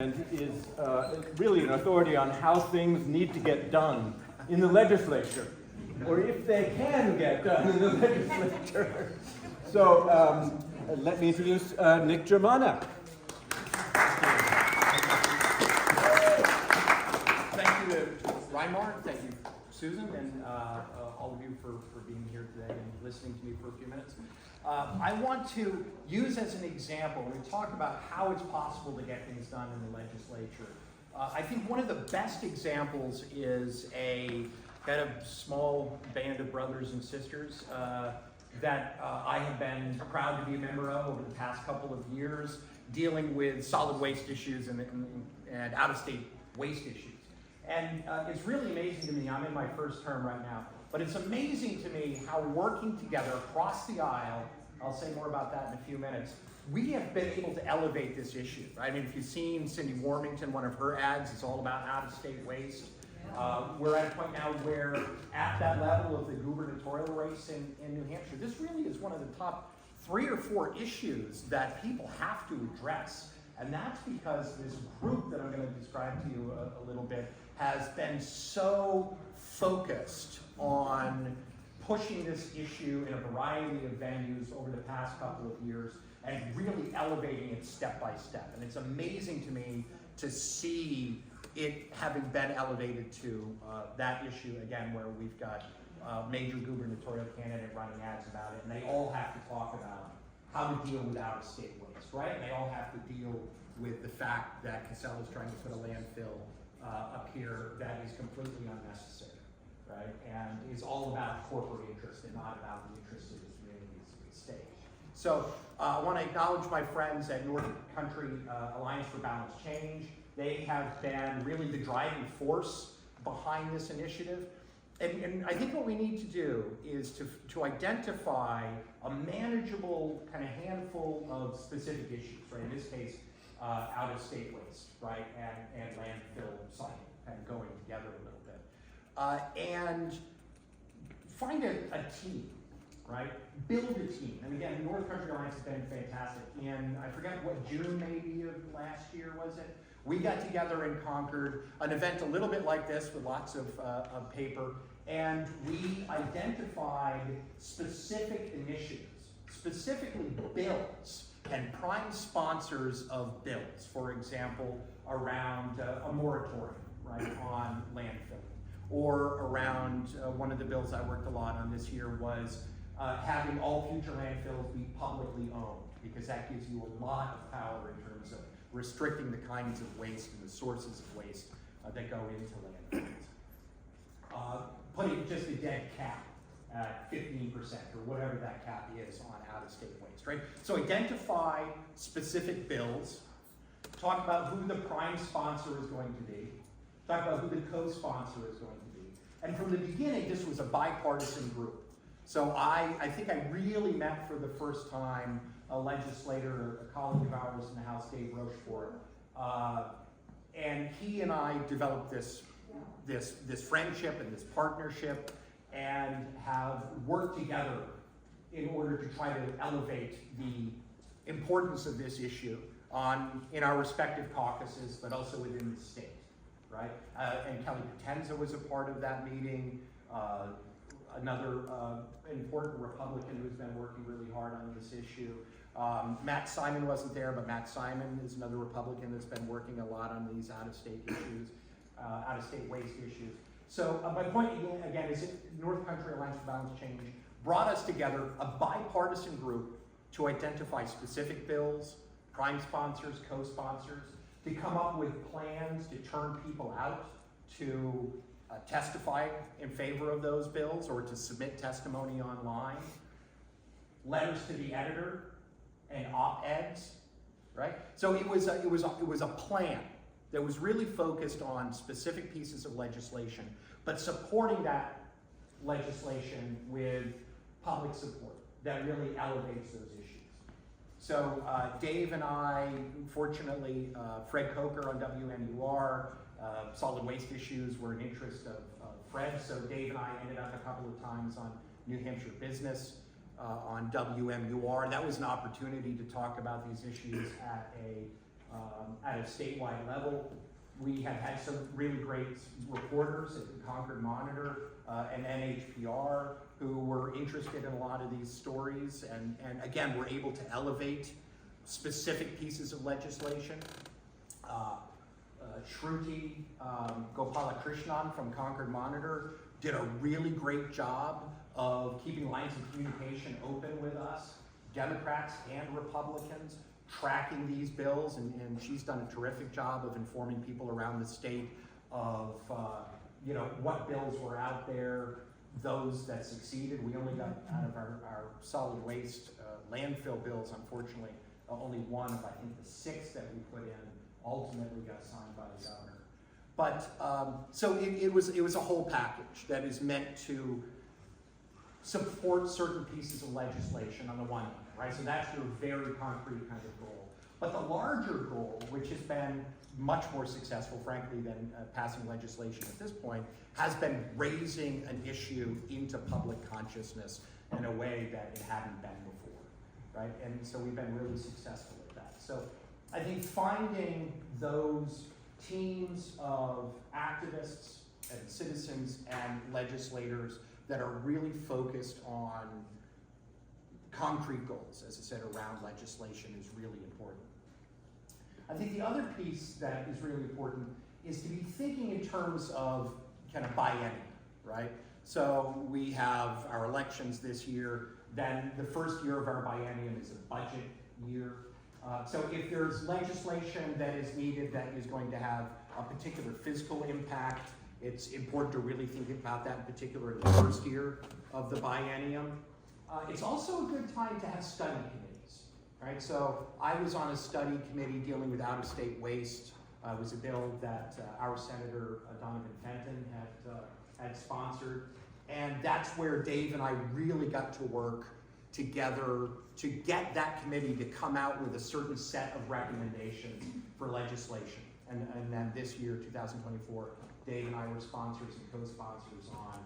And is really an authority on how things need to get done in the legislature, or if they can get done in the legislature. So let me introduce Nick Germana. Thank you to Reimar, thank you Susan, and all of you for being here today and listening to me for a few minutes. I want to use as an example, we talk about how it's possible to get things done in the legislature. I think one of the best examples is a kind of small band of brothers and sisters that I have been proud to be a member of over the past couple of years, dealing with solid waste issues and out-of-state waste issues. And it's really amazing to me, I'm in my first term right now, but it's amazing to me how working together across the aisle, I'll say more about that in a few minutes, we have been able to elevate this issue. Right? I mean, if you've seen Cindy Warmington, one of her ads, it's all about out-of-state waste. We're at a point now where at that level of the gubernatorial race in New Hampshire, this really is one of the top 3 or 4 issues that people have to address. And that's because this group that I'm going to describe to you a little bit has been so focused on pushing this issue in a variety of venues over the past couple of years and really elevating it step by step. And it's amazing to me to see it having been elevated to that issue, again, where we've got a major gubernatorial candidate running ads about it, and they all have to talk about how to deal with out-of-state waste, right? And they all have to deal with the fact that Casella is trying to put a landfill up here that is completely unnecessary, right? And is all about corporate interest and not about the interest of the communities of the state. So I want to acknowledge my friends at North Country Alliance for Balanced Change. They have been really the driving force behind this initiative. And I think what we need to do is to identify a manageable kind of handful of specific issues, right? In this case, out-of-state waste, right, and landfill siting, kind of going together a little bit. And find a team, right? Build a team. And again, the North Country Alliance has been fantastic. In, I forget what, June maybe of last year, was it? We got together in Concord, an event a little bit like this with lots of paper, and we identified specific initiatives, specifically bills and prime sponsors of bills, for example, around a moratorium, right, on landfilling, or around one of the bills I worked a lot on this year was having all future landfills be publicly owned, because that gives you a lot of power in terms of restricting the kinds of waste and the sources of waste that go into landfills. Putting just a dead cap at 15% or whatever that cap is on out-of-state waste, right? So identify specific bills, talk about who the prime sponsor is going to be, talk about who the co-sponsor is going to be. And from the beginning, this was a bipartisan group. So I think I really met for the first time a legislator, a colleague of ours in the House, Dave Rochefort, and he and I developed this friendship and this partnership, and have worked together in order to try to elevate the importance of this issue in our respective caucuses, but also within the state, right? And Kelly Potenza was a part of that meeting. Another important Republican who's been working really hard on this issue. Matt Simon wasn't there, but Matt Simon is another Republican that's been working a lot on these out-of-state issues, out-of-state waste issues. So my point again is that North Country Alliance for Balanced Change brought us together, a bipartisan group, to identify specific bills, prime sponsors, co-sponsors, to come up with plans to turn people out to testify in favor of those bills or to submit testimony online, letters to the editor, and op-eds, right? So it was a plan that was really focused on specific pieces of legislation, but supporting that legislation with public support that really elevates those issues. So Dave and I, fortunately, Fred Coker on WMUR, solid waste issues were an interest of Fred, so Dave and I ended up a couple of times on New Hampshire Business on WMUR. That was an opportunity to talk about these issues at a at a statewide level. We have had some really great reporters at the Concord Monitor and NHPR who were interested in a lot of these stories, and again, we're able to elevate specific pieces of legislation. Shruti Gopalakrishnan from Concord Monitor did a really great job of keeping lines of communication open with us, Democrats and Republicans, tracking these bills, and she's done a terrific job of informing people around the state of what bills were out there, those that succeeded. We only got out of our solid waste landfill bills, unfortunately, only one of, I think, the 6 that we put in ultimately got signed by the governor. But, so it was a whole package that is meant to support certain pieces of legislation on the one hand, right? So that's your very concrete kind of goal. But the larger goal, which has been much more successful, frankly, than passing legislation at this point, has been raising an issue into public consciousness in a way that it hadn't been before, right? And so we've been really successful at that. So I think finding those teams of activists and citizens and legislators that are really focused on concrete goals, as I said, around legislation is really important. I think the other piece that is really important is to be thinking in terms of kind of biennium, right? So we have our elections this year, then the first year of our biennium is a budget year. So if there's legislation that is needed that is going to have a particular fiscal impact, it's important to really think about that in particular in the first year of the biennium. It's also a good time to have study committees, right? So I was on a study committee dealing with out-of-state waste. It was a bill that our Senator Donovan Fenton had sponsored. And that's where Dave and I really got to work together to get that committee to come out with a certain set of recommendations for legislation. And then this year, 2024, Dave and I were sponsors and co-sponsors on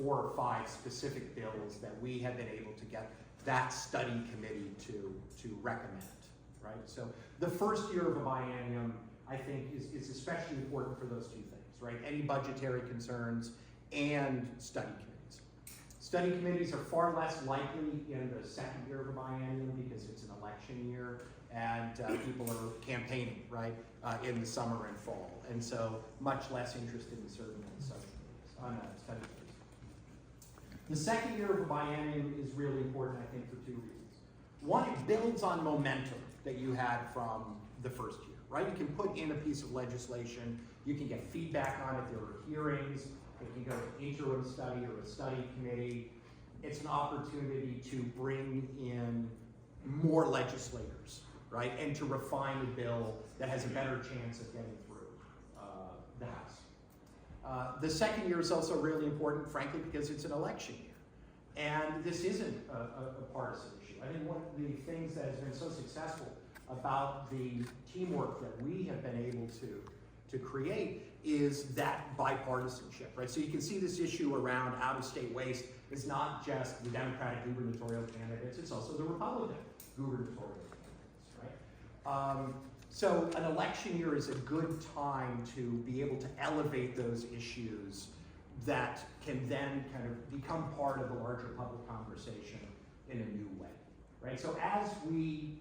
4 or 5 specific bills that we have been able to get that study committee to recommend, right? So the first year of a biennium, I think, is especially important for those 2 things, right? Any budgetary concerns and study committees. Study committees are far less likely in the second year of a biennium because it's an election year and people are campaigning, right, in the summer and fall. And so much less interested in serving on study committees. The second year of a biennium is really important, I think, for 2 reasons. One, it builds on momentum that you had from the first year, right? You can put in a piece of legislation, you can get feedback on it, there are hearings, it can go to interim study or a study committee. It's an opportunity to bring in more legislators, right? And to refine a bill that has a better chance of getting through the House. The second year is also really important, frankly, because it's an election year. And this isn't a partisan issue. I think one of the things that has been so successful about the teamwork that we have been able to create is that bipartisanship, right? So you can see this issue around out-of-state waste is not just the Democratic gubernatorial candidates, it's also the Republican gubernatorial candidates, right? So an election year is a good time to be able to elevate those issues that can then kind of become part of the larger public conversation in a new way, right? So as we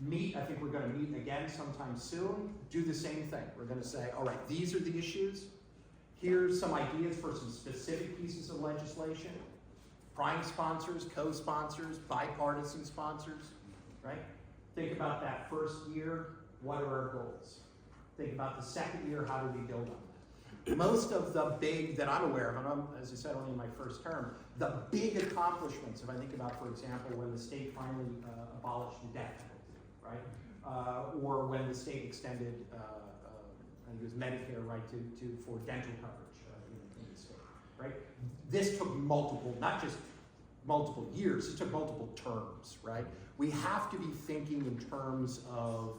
meet, I think we're going to meet again sometime soon, do the same thing. We're going to say, all right, these are the issues. Here's some ideas for some specific pieces of legislation. Prime sponsors, co-sponsors, bipartisan sponsors, right? Think about that first year, what are our goals? Think about the second year, how do we build on that? Most of the big, that I'm aware of, and I'm, as I said, only in my first term, the big accomplishments, if I think about, for example, when the state finally abolished the death penalty, right? Or when the state extended, I think it was Medicare, right, for dental coverage in the state, right? This took multiple, not just multiple years, it took multiple terms, right? We have to be thinking in terms of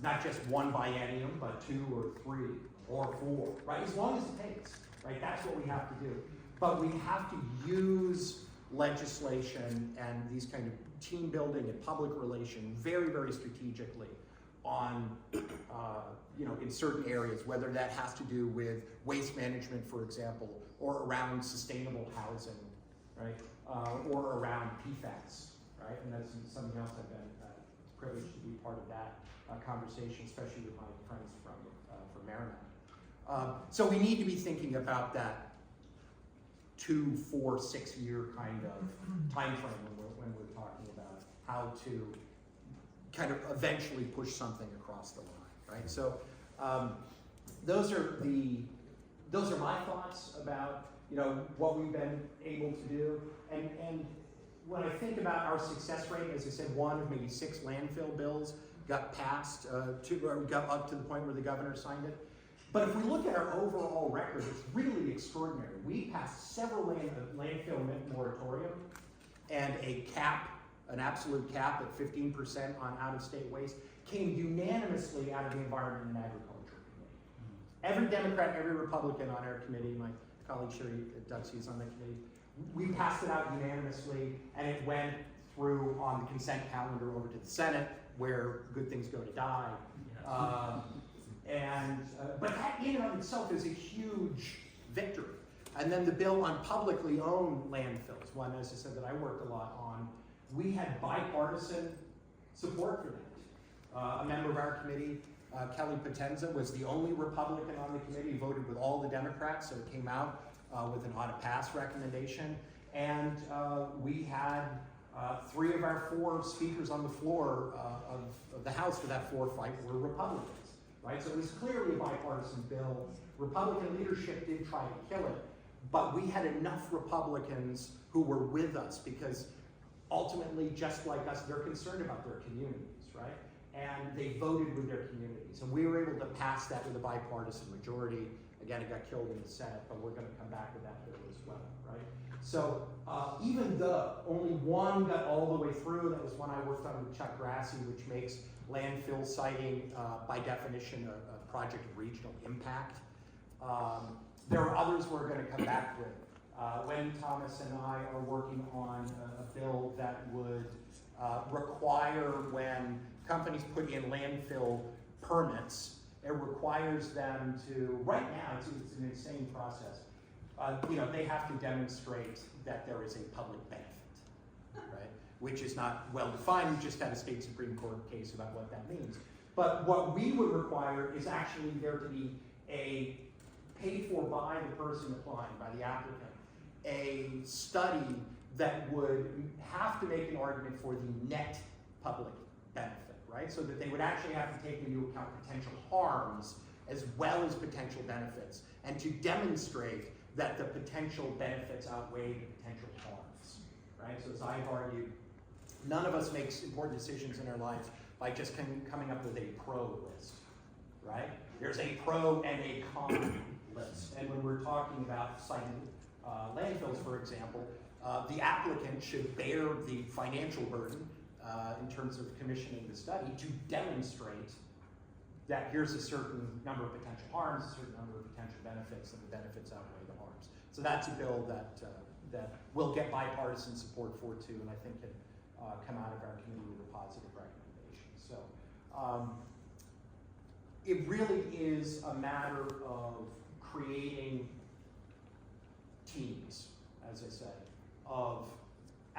not just one biennium, but 2 or 3 or 4, right? As long as it takes, right? That's what we have to do. But we have to use legislation and these kind of team building and public relation very, very strategically on, in certain areas, whether that has to do with waste management, for example, or around sustainable housing, right? Or around PFAS, right? And that's something else I've been privileged to be part of that conversation, especially with my friends from Germana. So we need to be thinking about that 2, 4, 6 year kind of time frame when we're talking about how to kind of eventually push something across the line, right? So those are my thoughts about what we've been able to do. And when I think about our success rate, as I said, 1 of maybe 6 landfill bills got passed, got up to the point where the governor signed it. But if we look at our overall record, it's really extraordinary. We passed several landfill moratorium and a cap, an absolute cap at 15% on out-of-state waste, came unanimously out of the Environment and Agriculture Committee. Every Democrat, every Republican on our committee, my colleague Sherry Duxey is on the committee, we passed it out unanimously, and it went through on the consent calendar over to the Senate, where good things go to die. But that in and of itself is a huge victory. And then the bill on publicly owned landfills, one, as I said, that I worked a lot on, we had bipartisan support for that. A member of our committee, Kelly Potenza, was the only Republican on the committee, voted with all the Democrats, so it came out with an ought-to-pass recommendation. And we had 3 of our 4 speakers on the floor of the House for that floor fight were Republicans. Right? So it was clearly a bipartisan bill. Republican leadership did try to kill it, but we had enough Republicans who were with us because ultimately, just like us, they're concerned about their communities, right? And they voted with their communities. And we were able to pass that with a bipartisan majority. Again, it got killed in the Senate, but we're going to come back with that bill as well, right? So even though only 1 got all the way through, that was one I worked on with Chuck Grassi, which makes landfill siting, by definition, a project of regional impact. There are others we're going to come back with. Wen Thomas and I are working on a bill that would require, when companies put in landfill permits, it requires them to, right now, it's an insane process. They have to demonstrate that there is a public benefit, right? Which is not well defined. We just had a state Supreme Court case about what that means. But what we would require is actually there to be a paid for by the person applying, by the applicant, a study that would have to make an argument for the net public benefit, right? So that they would actually have to take into account potential harms as well as potential benefits, and to demonstrate that the potential benefits outweigh the potential harms, right? So as I've argued, none of us makes important decisions in our lives by just coming up with a pro list, right? There's a pro and a con list. And when we're talking about siting landfills, for example, the applicant should bear the financial burden in terms of commissioning the study to demonstrate that here's a certain number of potential harms, a certain number of potential benefits, and the benefits outweigh the harms. So that's a bill that will get bipartisan support for too, and I think can come out of our committee with a positive recommendation. So it really is a matter of creating teams, as I said, of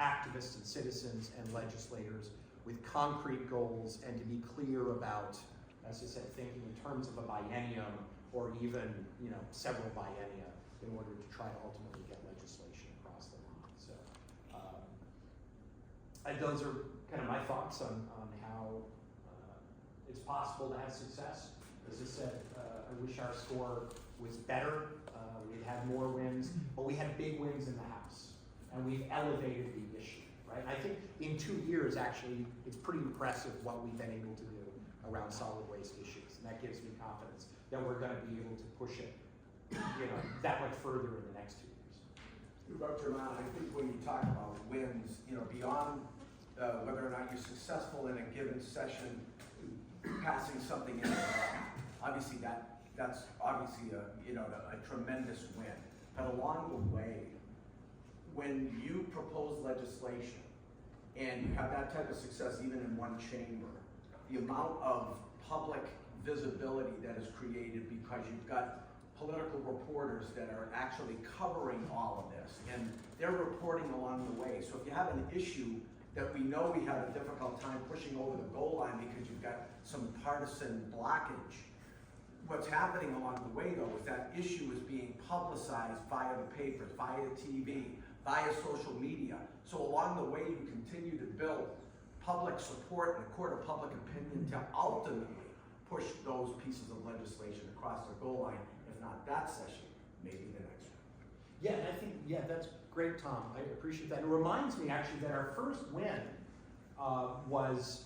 activists and citizens and legislators with concrete goals, and to be clear about, as I said, thinking in terms of a biennium or even several biennia in order to try to ultimately get legislation across the line. So those are kind of my thoughts on how it's possible to have success. As I said, I wish our score was better. We'd had more wins, but we had big wins in the House, and we've elevated the issue, right? I think in 2 years, actually, it's pretty impressive what we've been able to do around solid waste issues, and that gives me confidence that we're going to be able to push it, that much further in the next 2 years. About Germana, I think when you talk about wins, beyond whether or not you're successful in a given session, passing something in, obviously that's obviously a tremendous win. But along the way, when you propose legislation and you have that type of success even in one chamber, the amount of public visibility that is created because you've got political reporters that are actually covering all of this, and they're reporting along the way. So if you have an issue that we know we have a difficult time pushing over the goal line because you've got some partisan blockage, what's happening along the way though is that issue is being publicized via the papers, via TV, via social media. So along the way you continue to build public support and a court of public opinion to ultimately push those pieces of legislation across the goal line. If not that session, maybe the next one. Yeah, and I think, yeah, that's great, Tom. I appreciate that. It reminds me actually that our first win was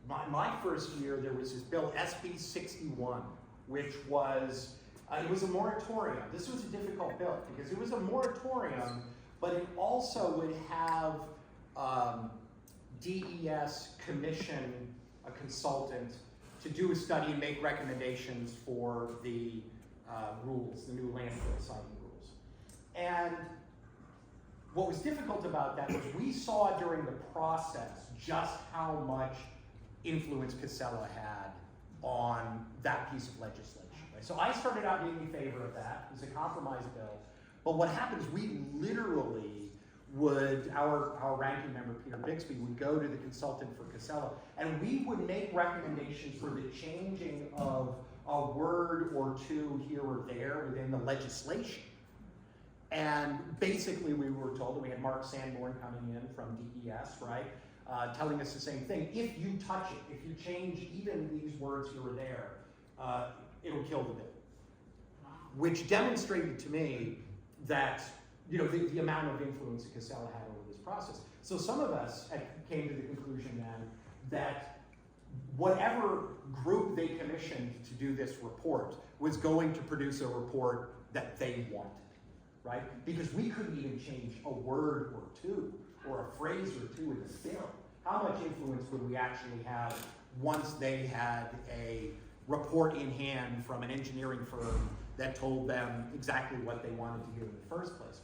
my first year. There was this bill, SB 61, which was, it was a moratorium. This was a difficult bill because it was a moratorium, but it also would have DES commission a consultant to do a study and make recommendations for the rules, the new landfill siting rules. And what was difficult about that was we saw during the process just how much influence Casella had on that piece of legislation. Right? So I started out being in favor of that. It was a compromise bill. But what happens, we literally would, our ranking member, Peter Bixby, would go to the consultant for Casella, and we would make recommendations for the changing of a word or two here or there within the legislation. And basically we were told, and we had Mark Sanborn coming in from DES, right, telling us the same thing. If you touch it, if you change even these words here or there, it'll kill the bill. Which demonstrated to me that, you know, the amount of influence that Casella had over this process. So some of us came to the conclusion then that whatever group they commissioned to do this report was going to produce a report that they wanted, right? Because we couldn't even change a word or two or a phrase or two in the bill. How much influence would we actually have once they had a report in hand from an engineering firm that told them exactly what they wanted to hear in the first place?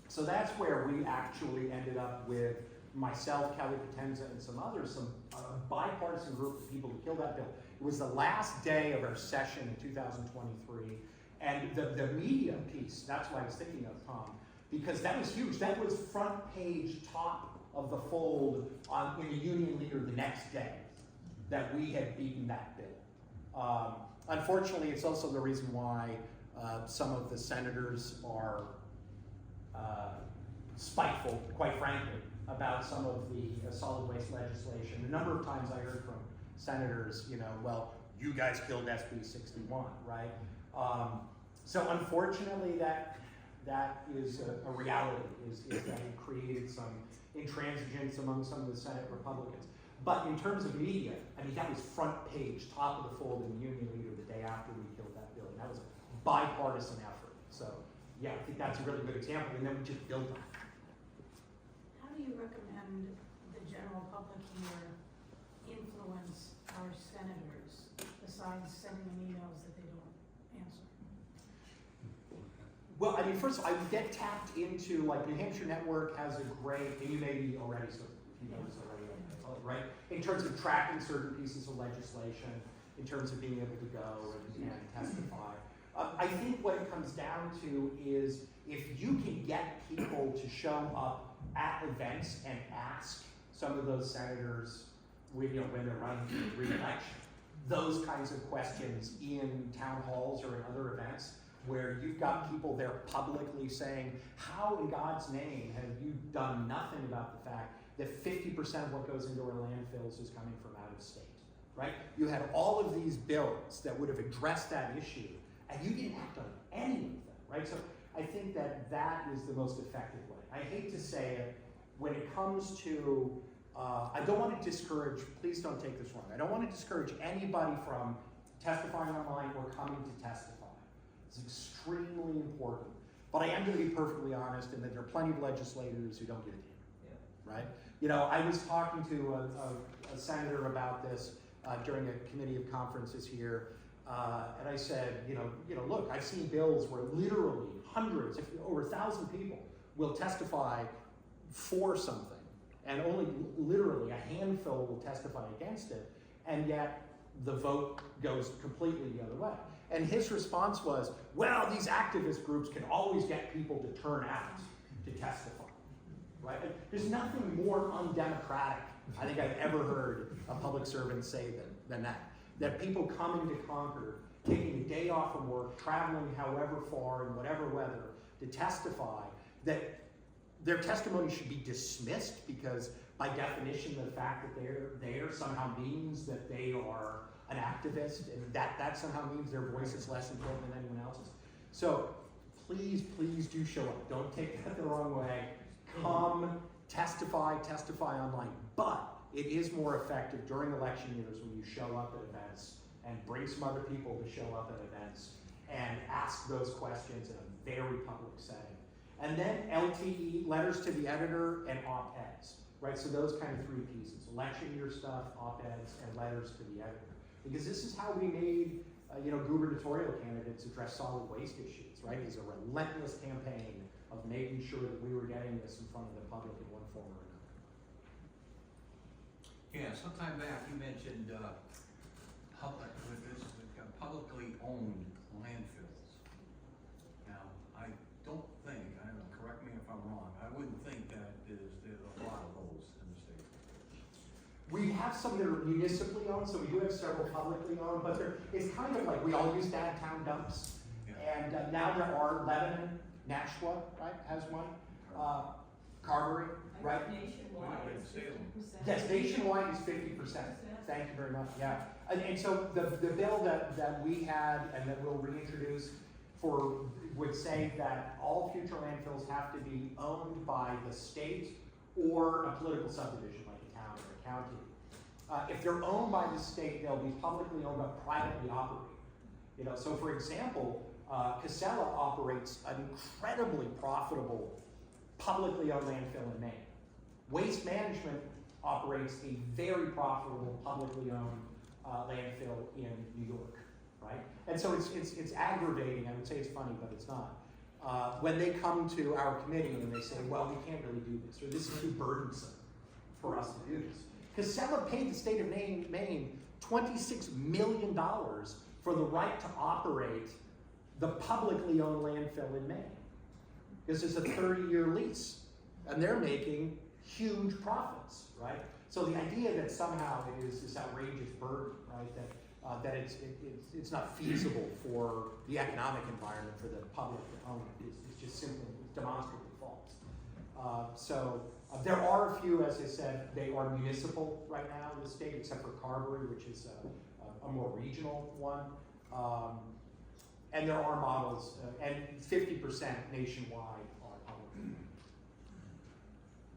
So that's where we actually ended up with myself, Kelly Potenza, and some others, a bipartisan group of people who killed that bill. It was the last day of our session in 2023, and the media piece, that's what I was thinking of, Tom, because that was huge. That was front page, top of the fold in the Union Leader the next day that we had beaten that bill. Unfortunately, it's also the reason why some of the senators are spiteful, quite frankly, about some of the solid waste legislation. A number of times I heard from senators, you know, well, you guys killed SB 61, right? So unfortunately, that is a reality, is that it created some intransigence among some of the Senate Republicans. But in terms of media, I mean, that was front page, top of the fold in the Union Leader the day after we killed that bill. And that was a bipartisan effort. So yeah, I think that's a really good example. And then we just built on it. How do you recommend the general public here influence our senators besides sending them emails that they don't answer? Well, I mean, first of all, I would get tapped into, like, New Hampshire Network has a great, and you may be already, so you know this already, right? In terms of tracking certain pieces of legislation, in terms of being able to go and testify. I think what it comes down to is if you can get people to show up at events and ask some of those senators when they're running for re-election, those kinds of questions in town halls or in other events where you've got people there publicly saying, how in God's name have you done nothing about the fact that 50% of what goes into our landfills is coming from out of state, right? You had all of these bills that would have addressed that issue, and you didn't act on any of them, right? So I think that is the most effective way. I hate to say it, when it comes to, I don't want to discourage, please don't take this wrong, I don't want to discourage anybody from testifying online or coming to testify. It's extremely important. But I am going to be perfectly honest in that there are plenty of legislators who don't get it in, right? You know, I was talking to a senator about this during a committee of conferences here, and I said, you know, look, I've seen bills where literally hundreds, if over 1,000 people will testify for something, and only literally a handful will testify against it, and yet the vote goes completely the other way. And his response was, well, these activist groups can always get people to turn out to testify, right? And there's nothing more undemocratic I think I've ever heard a public servant say than that. That people coming to Concord, taking a day off from work, traveling however far in whatever weather to testify, that their testimony should be dismissed because by definition the fact that they're there somehow means that they are an activist, and that somehow means their voice is less important than anyone else's. So please do show up. Don't take that the wrong way. Come, testify online. But it is more effective during election years when you show up at events and bring some other people to show up at events and ask those questions in a very public setting. And then LTE, letters to the editor, and op-eds, right? So those kind of three pieces, election year stuff, op-eds, and letters to the editor. Because this is how we made gubernatorial candidates address solid waste issues, right? It's a relentless campaign of making sure that we were getting this in front of the public in one form or another. Yeah, sometime back you mentioned publicly owned landfills. Now, I don't think, I don't know, correct me if I'm wrong, I wouldn't think that there's a lot of those in the state. We have some that are municipally owned, so we do have several publicly owned, but it's kind of like we all used to have town dumps. Yeah. And now there are Lebanon, Nashua, right, has one. Carberry, right? Nationwide is 50%. Yes, nationwide is 50%. Thank you very much, yeah. And so the bill that we had and that we'll reintroduce would say that all future landfills have to be owned by the state or a political subdivision like a town or a county. If they're owned by the state, they'll be publicly owned but privately operated. So for example, Casella operates an incredibly profitable publicly owned landfill in Maine. Waste Management operates a very profitable publicly owned landfill in New York, right? And so it's aggravating. I would say it's funny, but it's not. When they come to our committee and they say, well, we can't really do this, or this is too burdensome for us to do this. Casella paid the state of Maine $26 million for the right to operate the publicly owned landfill in Maine. Because it's a 30-year lease, and they're making huge profits, right? So the idea that somehow it is this outrageous burden, right, that it's not feasible for the economic environment for the public to own is just simply demonstrably false. So there are a few, as I said, they are municipal right now in the state, except for Carberry, which is a more regional one. And there are models, and 50% nationwide